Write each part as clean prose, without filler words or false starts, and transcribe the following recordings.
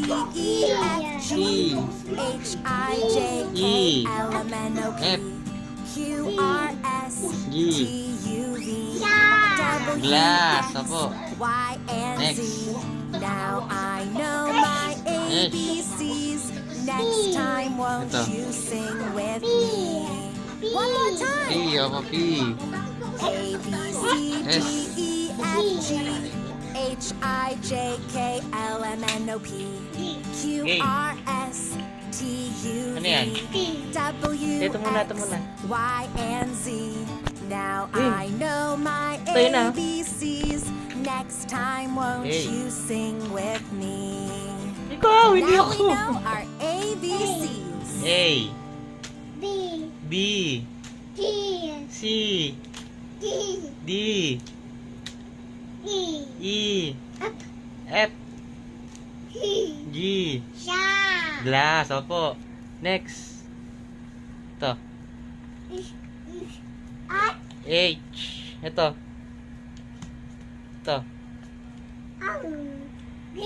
E, F, G, H, I, J, K, L, M, N, O, P, Q, R, S, T, U, V, W, Glass. X, Opo. Y, and Next. Z. Now I know my ABCs. Next time, won't Ito. you sing with me? One more time. P. Opo, P. A, B, C, D, E, F, G, H, I, J, K, L, M, N, O, P, Q, Okay. R, S, T, U, Ano yan? V, W, Ito muna, X, ito muna. Y, and Z. Now Game. I know my Ito yun na. ABCs. Next time, won't Hey. you sing with me? Ikaw, hindi Now we ako. know our ABCs. A. B, B. T, C. D, D. E, E. F, F. G, G. siya, Glass. Opo. Next. Ito. at, H. Ito. Ito. ang, B,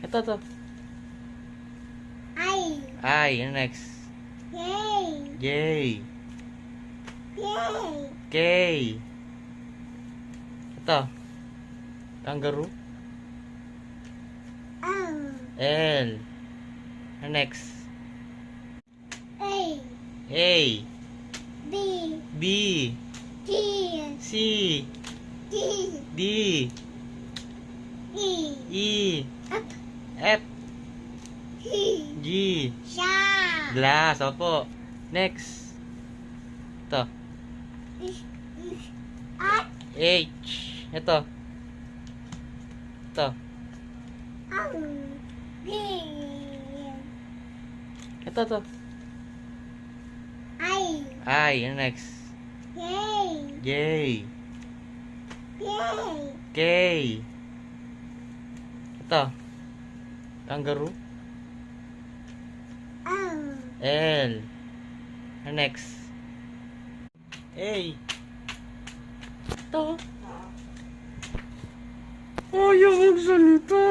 Ito, ito. I, I. Ano next? J, J. J, K. Ito. Kangaroo. L, L. Ano next? A, A. B, B. T, C. D, D. E, E. F, F. G, G. siya, Glass. Opo. Next. Ito. at, H. Ito. Ito. ang, B, Ito, ito. I, I. Ano next? J, J. J, K. Ito. Kangaroo. L, L. Ano next? A. Ito. Ayaw magsalita.